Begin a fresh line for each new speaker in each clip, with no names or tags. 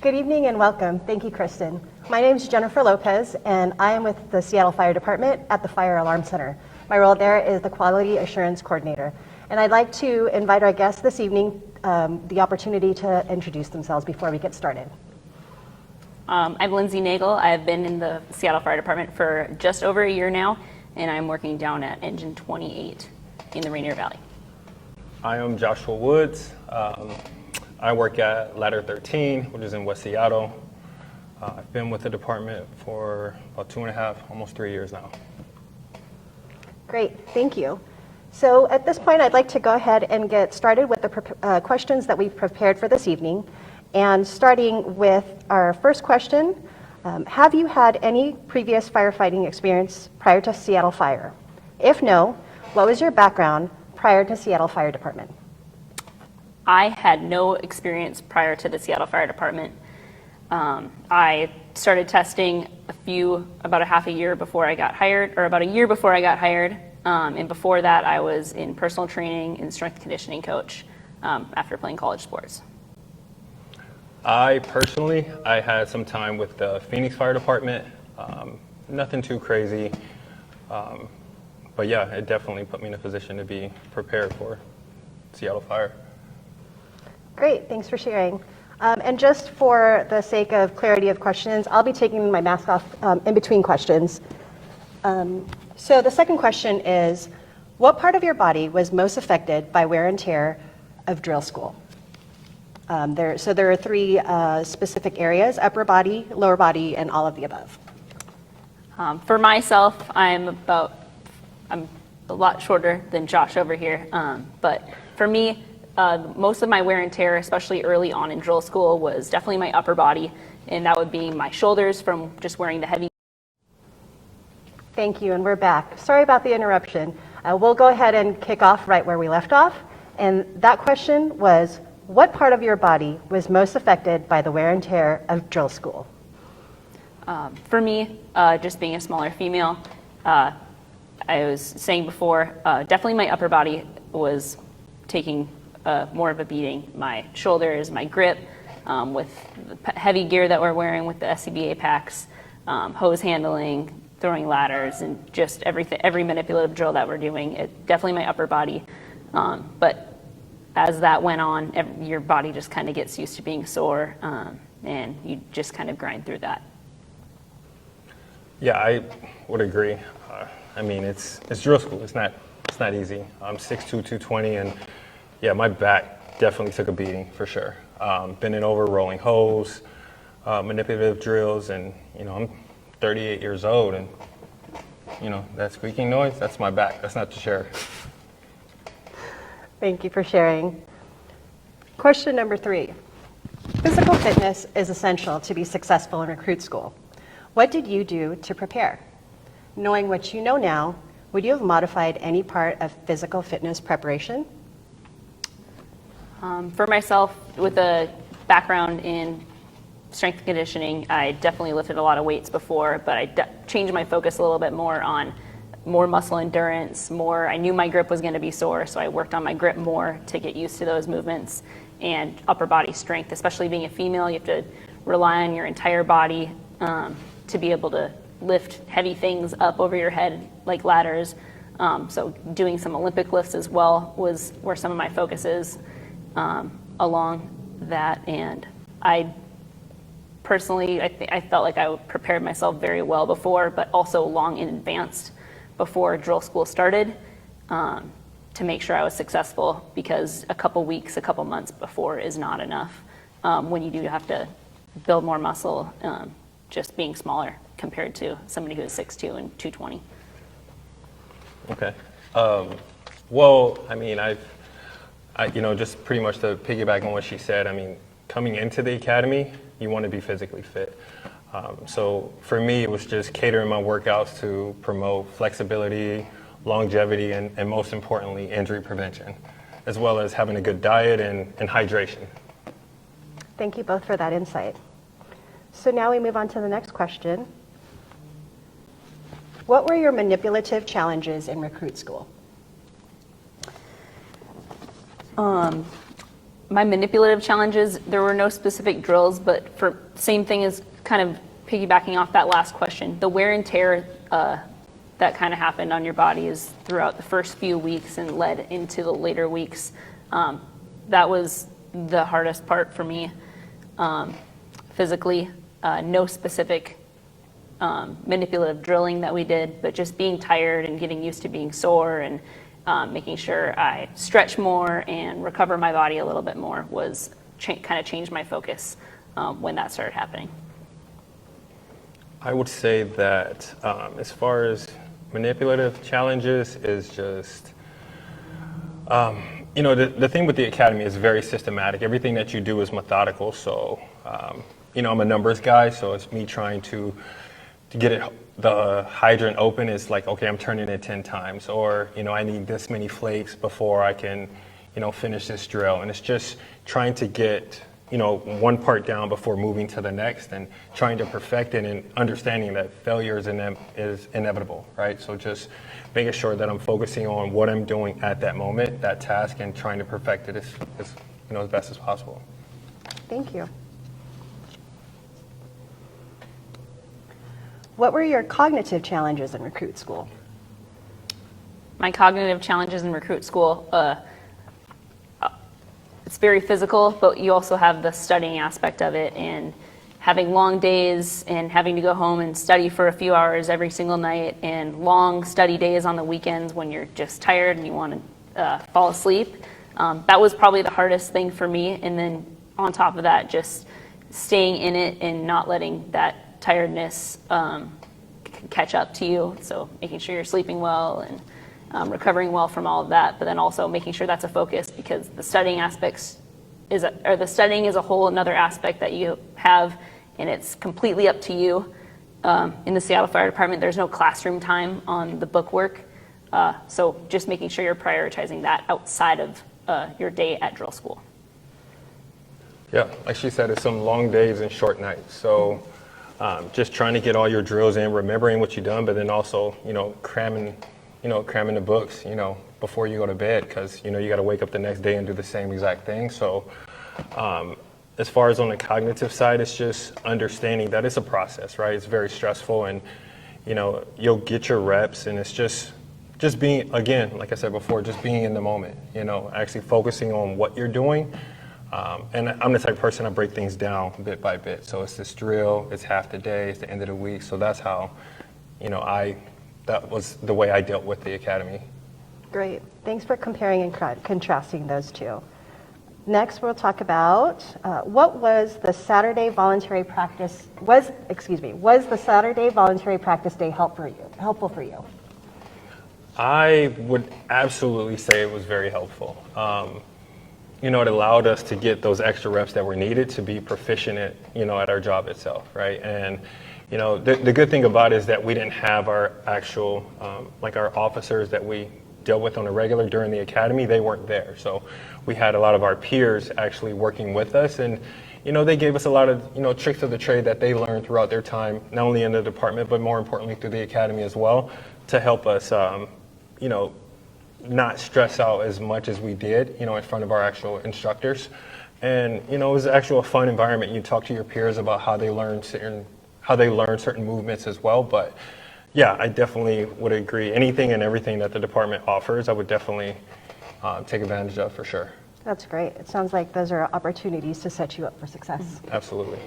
Good evening and welcome. Thank you, Kristen. My name is Jennifer Lopez, and I am with the Seattle Fire Department at the Fire Alarm Center. My role there is the Quality Assurance Coordinator. And I'd like to invite our guests this evening the opportunity to introduce themselves before we get started.
I'm Lindsay Nagel. I've been in the Seattle Fire Department for just over a year now, and I'm working down at Engine 28 in the Rainier Valley.
I am Joshua Woods. I work at Ladder 13, which is in West Seattle. I've been with the department for about 2.5, almost 3 years now.
Great, thank you. So at this point, I'd like to go ahead and get started with the questions that we've prepared for this evening. And starting with our first question, have you had any previous firefighting experience prior to Seattle Fire? If no, what was your background prior to Seattle Fire Department?
I had no experience prior to the Seattle Fire Department. I started testing about a half a year before I got hired, or about a year before I got hired. And before that, I was in personal training and strength conditioning coach after playing college sports.
I had some time with the Phoenix Fire Department. Nothing too crazy. But yeah, it definitely put me in a position to be prepared for Seattle Fire.
Great, thanks for sharing. And just for the sake of clarity of questions, I'll be taking my mask off in between questions. So the second question is, what part of your body was most affected by wear and tear of drill school? There are three specific areas: upper body, lower body, and all of the above.
For myself, I'm a lot shorter than Josh over here, but for me, most of my wear and tear, especially early on in drill school, was definitely my upper body, and that would be my shoulders from just wearing the heavy.
Thank you, and we're back. Sorry about the interruption. We'll go ahead and kick off right where we left off, and that question was, what part of your body was most affected by the wear and tear of drill school?
For me, just being a smaller female, I was saying before, definitely my upper body was taking more of a beating. My shoulders, my grip, with the heavy gear that we're wearing with the SCBA packs, hose handling, throwing ladders, and just every manipulative drill that we're doing, definitely my upper body. But as that went on, your body just kind of gets used to being sore, and you just kind of grind through that.
Yeah, I would agree. I mean, it's drill school. It's not easy. I'm 6'2", 220, and yeah, my back definitely took a beating for sure. Bending over, rolling hose, manipulative drills, and I'm 38 years old, and that squeaking noise, that's my back. That's not the chair.
Thank you for sharing. Question number 3. Physical fitness is essential to be successful in recruit school. What did you do to prepare? Knowing what you know now, would you have modified any part of physical fitness preparation?
For myself, with a background in strength and conditioning, I definitely lifted a lot of weights before, but I changed my focus a little bit more on more muscle endurance, I knew my grip was going to be sore, so I worked on my grip more to get used to those movements, and upper body strength. Especially being a female, you have to rely on your entire body to be able to lift heavy things up over your head, like ladders. So doing some Olympic lifts as well were some of my focuses along that. And I personally, I felt like I prepared myself very well before, but also long in advance before drill school started, to make sure I was successful, because a couple weeks, a couple months before is not enough when you do have to build more muscle, just being smaller compared to somebody who is 6'2" and 220.
Okay. Well, I mean, just pretty much to piggyback on what she said, I mean, coming into the academy, you want to be physically fit. So for me, it was just catering my workouts to promote flexibility, longevity, and most importantly, injury prevention, as well as having a good diet and hydration.
Thank you both for that insight. So now we move on to the next question. What were your manipulative challenges in recruit school?
my manipulative challenges, there were no specific drills, but for same thing as kind of piggybacking off that last question, the wear and tear that kind of happened on your body is throughout the first few weeks and led into the later weeks. That was the hardest part for me physically. No specific manipulative drilling that we did, but just being tired and getting used to being sore and making sure I stretch more and recover my body a little bit more was kind of changed my focus when that started happening.
I would say that as far as manipulative challenges is just, the thing with the academy is very systematic. Everything that you do is methodical. So, I'm a numbers guy, so it's me trying to get the hydrant open. Is like, okay, I'm turning it 10 times, or, I need this many flakes before I can, finish this drill. And it's just trying to get, one part down before moving to the next and trying to perfect it and understanding that failure is inevitable, right? So just making sure that I'm focusing on what I'm doing at that moment, that task, and trying to perfect it as best as possible.
Thank you. What were your cognitive challenges in recruit school?
My cognitive challenges in recruit school, it's very physical, but you also have the studying aspect of it and having long days and having to go home and study for a few hours every single night and long study days on the weekends when you're just tired and you want to fall asleep. That was probably the hardest thing for me. And then on top of that, just staying in it and not letting that tiredness catch up to you. So making sure you're sleeping well and recovering well from all of that, but then also making sure that's a focus, because the studying aspects the studying is a whole another aspect that you have, and it's completely up to you. In the Seattle Fire Department, there's no classroom time on the book work, so just making sure you're prioritizing that outside of your day at drill school.
Yeah, like she said, it's some long days and short nights. So just trying to get all your drills in, remembering what you've done, but then also, cramming the books, before you go to bed, because, you got to wake up the next day and do the same exact thing. So as far as on the cognitive side, it's just understanding that it's a process, right? It's very stressful, and, you'll get your reps, and it's just being, again, like I said before, just being in the moment, actually focusing on what you're doing. And I'm the type of person, I break things down bit by bit. So it's this drill, it's half the day, it's the end of the week. So that's how, that was the way I dealt with the academy.
Great. Thanks for comparing and contrasting those two. Next, we'll talk about what was the Saturday voluntary practice, was the Saturday voluntary practice day helpful for you?
I would absolutely say it was very helpful. It allowed us to get those extra reps that were needed to be proficient at, at our job itself, right? And the good thing about it is that we didn't have our actual, our officers that we dealt with on a regular during the academy, they weren't there. So we had a lot of our peers actually working with us, and, they gave us a lot of, tricks of the trade that they learned throughout their time, not only in the department, but more importantly through the academy as well, to help us, not stress out as much as we did, in front of our actual instructors. And, it was actually a fun environment. You talk to your peers about how they learn certain movements as well. But yeah, I definitely would agree. Anything and everything that the department offers, I would definitely take advantage of for sure.
That's great. It sounds like those are opportunities to set you up for success.
Absolutely.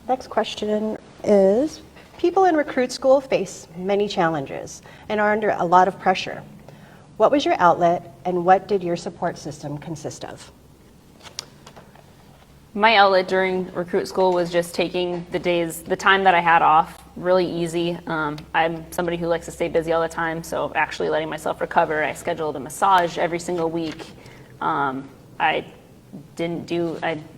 Next question is, people in recruit school face many challenges and are under a lot of pressure. What was your outlet, and what did your support system consist of?
My outlet during recruit school was just taking the time that I had off really easy. I'm somebody who likes to stay busy all the time, so actually letting myself recover. I scheduled a massage every single week. I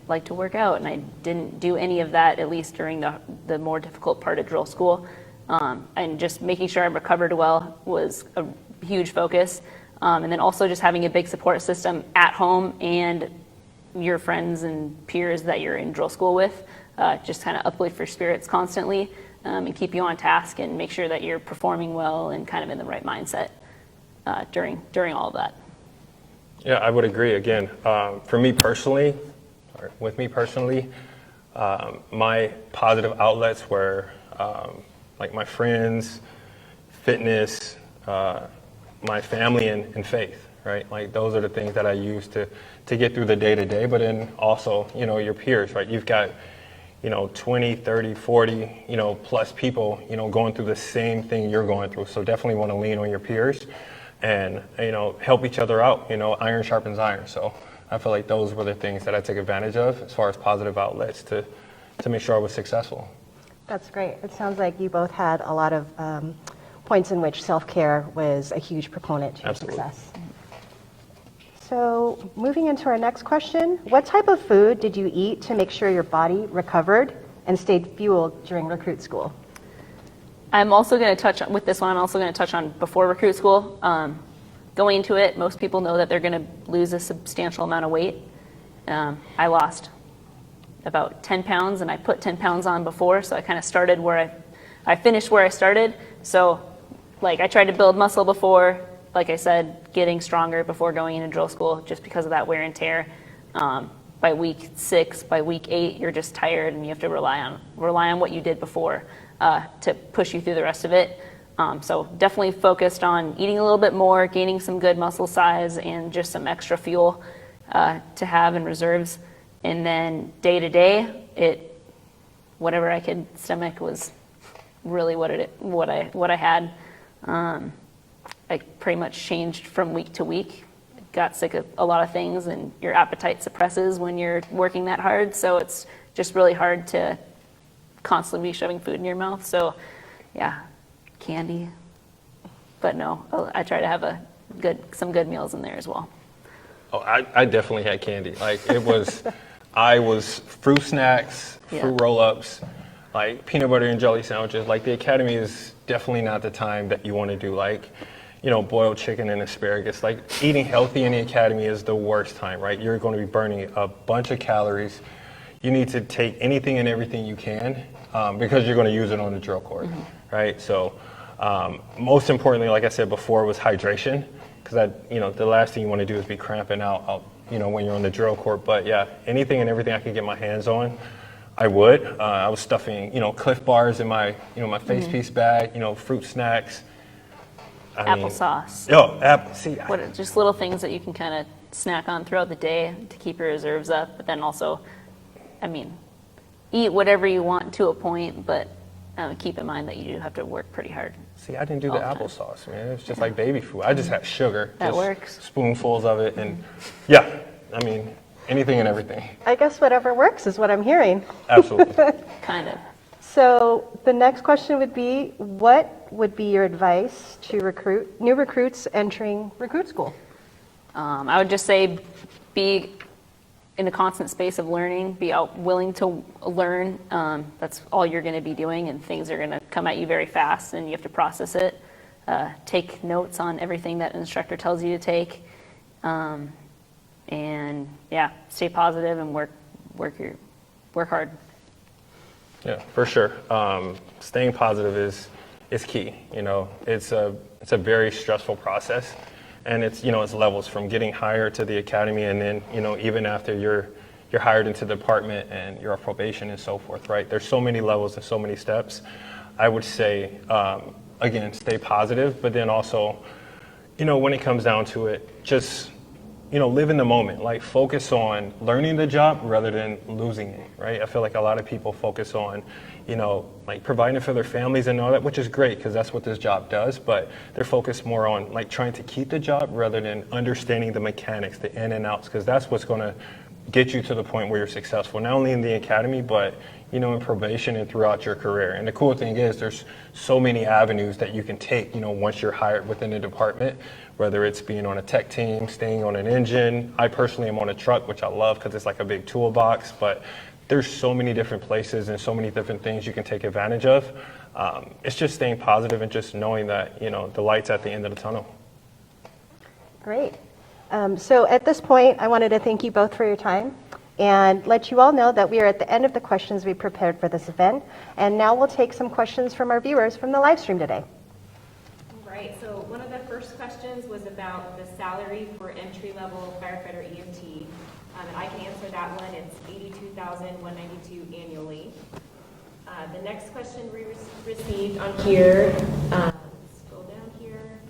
like to work out, and I didn't do any of that, at least during the more difficult part of drill school. And just making sure I recovered well was a huge focus. And then also just having a big support system at home and your friends and peers that you're in drill school with, just kind of uplift your spirits constantly, and keep you on task and make sure that you're performing well and kind of in the right mindset during all of that.
Yeah, I would agree. Again, for me personally, or with me personally, my positive outlets were like my friends, fitness, my family, and faith, right? Like those are the things that I use to get through the day to day, but then also, your peers, right? You've got, 20, 30, 40, plus people, going through the same thing you're going through. So definitely want to lean on your peers and, help each other out. Iron sharpens iron. So I feel like those were the things that I took advantage of as far as positive outlets to make sure I was successful.
That's great. It sounds like you both had a lot of points in which self-care was a huge proponent to your
Absolutely.
success. So moving into our next question, what type of food did you eat to make sure your body recovered and stayed fueled during recruit school?
I'm also going to touch on, with this one, I'm also going to touch on before recruit school. Going into it, most people know that they're going to lose a substantial amount of weight. I lost about 10 pounds, and I put 10 pounds on before, so I kind of started where I finished where I started. So like I tried to build muscle before, like I said, getting stronger before going into drill school just because of that wear and tear. By week 6, by week 8, you're just tired and you have to rely on what you did before to push you through the rest of it. So definitely focused on eating a little bit more, gaining some good muscle size, and just some extra fuel to have in reserves. And then day to day, whatever I could stomach was really what I had. I pretty much changed from week to week. Got sick of a lot of things, and your appetite suppresses when you're working that hard. So it's just really hard to constantly be shoving food in your mouth. So yeah, candy. But no, I try to have some good meals in there as well.
Oh, I definitely had candy. Like I was fruit snacks, fruit roll-ups, like peanut butter and jelly sandwiches. Like the academy is definitely not the time that you want to do like, boiled chicken and asparagus. Like eating healthy in the academy is the worst time, right? You're going to be burning a bunch of calories. You need to take anything and everything you can because you're going to use it on the drill court, right? So most importantly, like I said before, was hydration, because the last thing you want to do is be cramping out, when you're on the drill court. But yeah, anything and everything I could get my hands on, I would. I was stuffing, Cliff Bars in my, my face piece bag, fruit snacks.
Applesauce. Just little things that you can kind of snack on throughout the day to keep your reserves up, but then also, eat whatever you want to a point, but keep in mind that you do have to work pretty hard.
See, I didn't do the applesauce, man. It's just like baby food. I just had sugar.
That
just
works.
Spoonfuls of it, and anything and everything.
I guess whatever works is what I'm hearing.
Absolutely.
Kind of.
So the next question would be, what would be your advice to new recruits entering recruit school?
I would just say be in a constant space of learning, be willing to learn. That's all you're going to be doing, and things are going to come at you very fast, and you have to process it. Take notes on everything that an instructor tells you to take. And yeah, stay positive and work hard.
Yeah, for sure. Staying positive is key. It's a very stressful process, and it's levels from getting hired to the academy, and then even after you're hired into the department and you're on probation and so forth. Right? There's so many levels and so many steps. I would say again, stay positive, but then also, when it comes down to it, just live in the moment. Like focus on learning the job rather than losing it, right? I feel like a lot of people focus on, like providing for their families and all that, which is great because that's what this job does, but they're focused more on like trying to keep the job rather than understanding the mechanics, the in and outs, because that's what's going to get you to the point where you're successful, not only in the academy, but in probation and throughout your career. And the cool thing is there's so many avenues that you can take, once you're hired within the department, whether it's being on a tech team, staying on an engine. I personally am on a truck, which I love because it's like a big toolbox, but there's so many different places and so many different things you can take advantage of. It's just staying positive and just knowing that, the light's at the end of the tunnel.
Great. So at this point, I wanted to thank you both for your time and let you all know that we are at the end of the questions we prepared for this event. And now we'll take some questions from our viewers from the live stream today.
Right, so one of the first first questions was about the salary for entry-level firefighter EMT. And I can answer that one. It's $82,192 annually. The next question we received on here, scroll down here,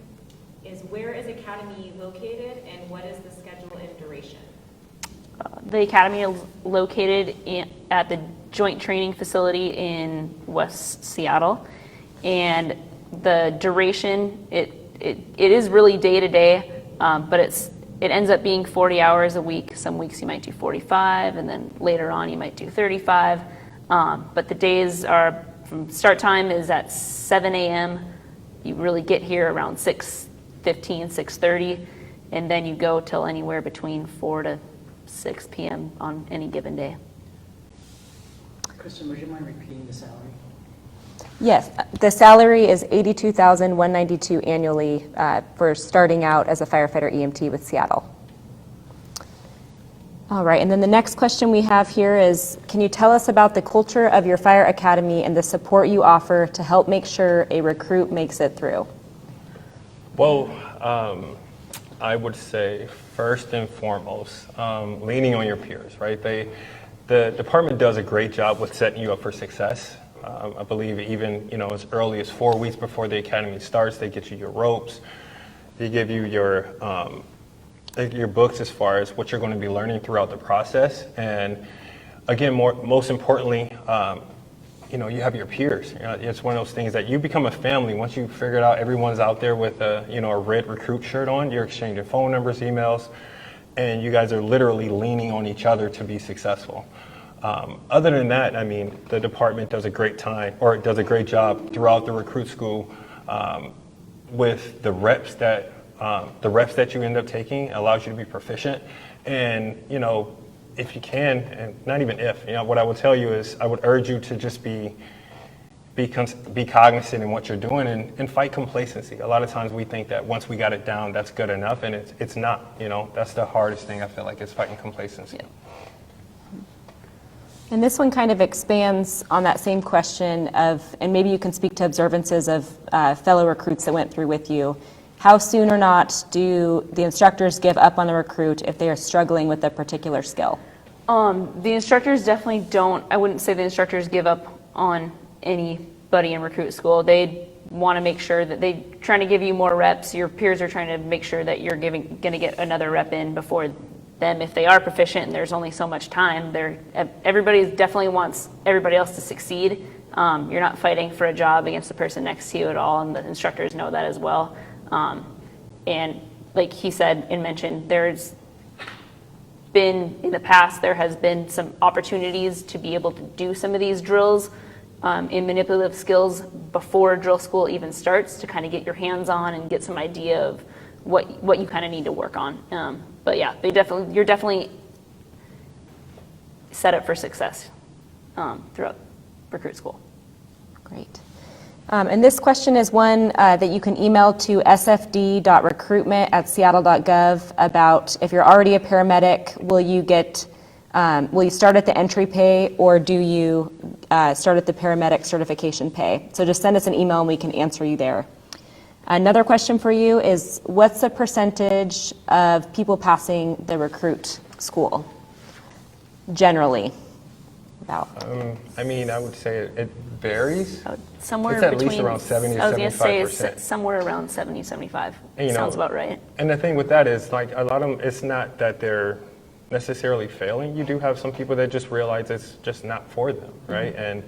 is where is Academy located and what is the schedule and duration?
The academy is located at the Joint Training Facility in West Seattle, and the duration, it is really day to day, but it ends up being 40 hours a week. Some weeks you might do 45, and then later on you might do 35. But the days are, from start time is at 7 a.m. You really get here around 6:15, 6:30, and then you go till anywhere between 4 to 6 p.m. on any given day.
Kristen, would you mind repeating the salary?
Yes, the salary is $82,192 annually for starting out as a firefighter EMT with Seattle. All right, and then the next question we have here is, can you tell us about the culture of your fire academy and the support you offer to help make sure a recruit makes it through?
Well, I would say first and foremost, leaning on your peers, right? The department does a great job with setting you up for success. I believe even, as early as 4 weeks before the academy starts, they get you your ropes. They give you your books as far as what you're going to be learning throughout the process. And again, most importantly, you have your peers. It's one of those things that you become a family. Once you figure it out, everyone's out there with a red recruit shirt on. You're exchanging phone numbers, emails, and you guys are literally leaning on each other to be successful. Other than that, I mean, the department does a great job throughout the recruit school with the reps that you end up taking allows you to be proficient. And, if you can, and not even if, what I would tell you is I would urge you to just be cognizant in what you're doing and fight complacency. A lot of times we think that once we got it down, that's good enough, and it's not. That's the hardest thing I feel like is fighting complacency.
Yeah.
And this one kind of expands on that same question of, and maybe you can speak to observances of fellow recruits that went through with you. How soon or not do the instructors give up on the recruit if they are struggling with a particular skill?
The instructors definitely don't. I wouldn't say the instructors give up on anybody in recruit school. They want to make sure that they're trying to give you more reps. Your peers are trying to make sure that you're going to get another rep in before them. If they are proficient and there's only so much time, everybody definitely wants everybody else to succeed. You're not fighting for a job against the person next to you at all, and the instructors know that as well. And like he said and mentioned, there's been, in the past, there has been some opportunities to be able to do some of these drills in manipulative skills before drill school even starts, to kind of get your hands on and get some idea of what you kind of need to work on. But yeah, you're definitely set up for success throughout recruit school.
Great. And this question is one that you can email to sfd.recruitment@seattle.gov about if you're already a paramedic, will you start at the entry pay, or do you start at the paramedic certification pay? So just send us an email and we can answer you there. Another question for you is, what's the percentage of people passing the recruit school generally? About.
I would say it varies.
Somewhere
It's at
between,
least around 70 to
I was going to say
75%.
somewhere around 70, 75.
And,
Sounds about right.
And the thing with that is, like, a lot of them, it's not that they're necessarily failing. You do have some people that just realize it's just not for them, right? Mm-hmm.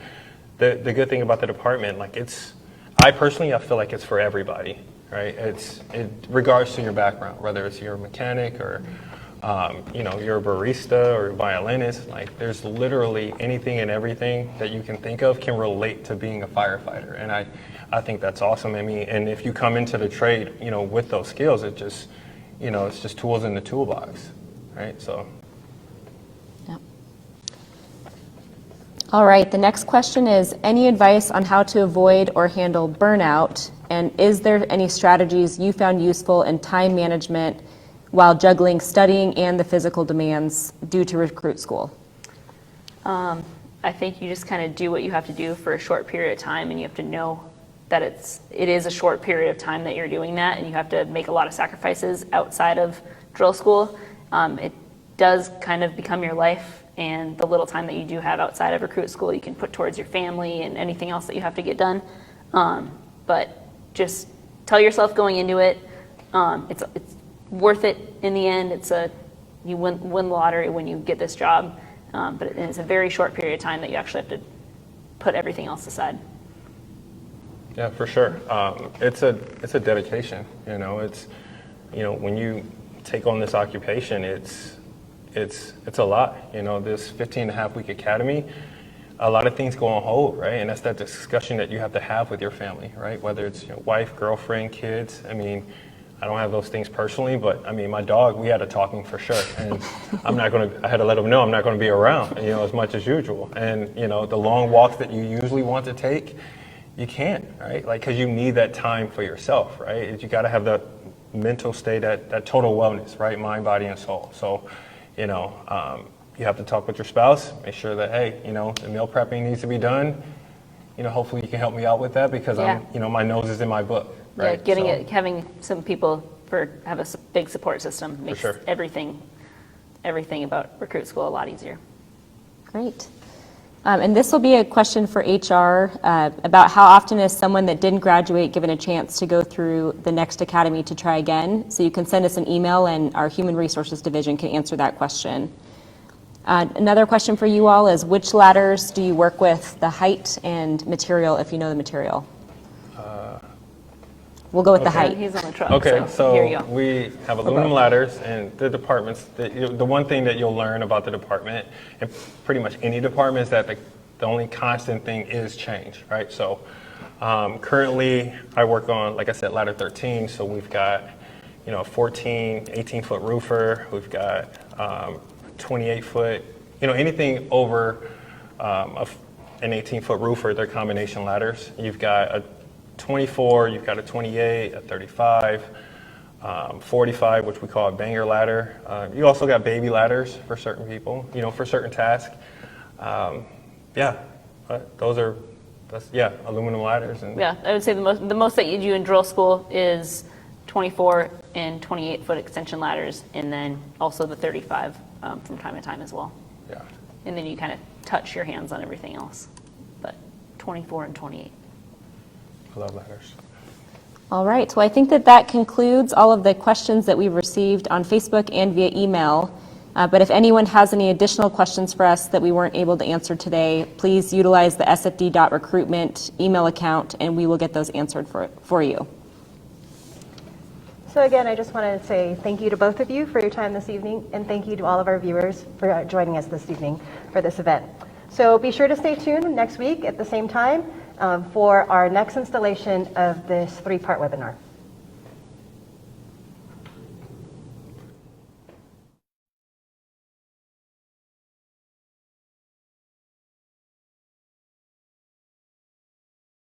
And the good thing about the department, like, I feel like it's for everybody, right? It regards to your background, whether it's you're a mechanic or you're a barista or a violinist. Like, there's literally anything and everything that you can think of can relate to being a firefighter, and I think that's awesome. I mean, and if you come into the trade, with those skills, it's just tools in the toolbox, right? So.
Yep. All right, the next question is, any advice on how to avoid or handle burnout, and is there any strategies you found useful in time management while juggling studying and the physical demands due to recruit school?
I think you just kind of do what you have to do for a short period of time, and you have to know that it is a short period of time that you're doing that, and you have to make a lot of sacrifices outside of drill school. It does kind of become your life, and the little time that you do have outside of recruit school, you can put towards your family and anything else that you have to get done. But just tell yourself going into it, it's worth it in the end. You win the lottery when you get this job, but it's a very short period of time that you actually have to put everything else aside.
Yeah, for sure. It's a dedication. It's when you take on this occupation, it's a lot. This 15.5-week academy, a lot of things go on hold, right? And that's that discussion that you have to have with your family, right? Whether it's wife, girlfriend, kids. I mean, I don't have those things personally, but I mean, my dog, we had a talking for sure. And I had to let him know I'm not going to be around, as much as usual. And, the long walks that you usually want to take, you can't, right? Because you need that time for yourself, right? You got to have the mental state, that total wellness, right? Mind, body, and soul. So, you have to talk with your spouse, make sure that, hey, the meal prepping needs to be done. Hopefully you can help me out with that because my nose is in my book. Right?
Yeah, having some people have a big support system makes everything about recruit school a lot easier.
Great. And this will be a question for HR about how often is someone that didn't graduate given a chance to go through the next academy to try again. So you can send us an email and our Human Resources Division can answer that question. Another question for you all is which ladders do you work with, the height and material, if you know the material? We'll go with the height.
He's on the truck.
Okay,
so here you go.
We have aluminum ladders, and the departments, the one thing that you'll learn about the department, and pretty much any department, is that the only constant thing is change, right? So currently I work on, like I said, ladder 13, so we've got, a 14, 18-foot roofer, we've got 28-foot, anything over an 18-foot roofer, they're combination ladders. You've got a 24, you've got a 28, a 35, 45, which we call a banger ladder. You also got baby ladders for certain people, for certain tasks. Aluminum ladders. And
Yeah, I would say the most that you do in drill school is 24 and 28-foot extension ladders, and then also the 35 from time to time as well.
Yeah.
And then you kind of touch your hands on everything else, but 24 and 28.
I love ladders.
All right, well, I think that concludes all of the questions that we've received on Facebook and via email. But if anyone has any additional questions for us that we weren't able to answer today, please utilize the sfd.recruitment email account and we will get those answered for you.
So again, I just want to say thank you to both of you for your time this evening, and thank you to all of our viewers for joining us this evening for this event. So be sure to stay tuned next week at the same time for our next installation of this 3-part webinar.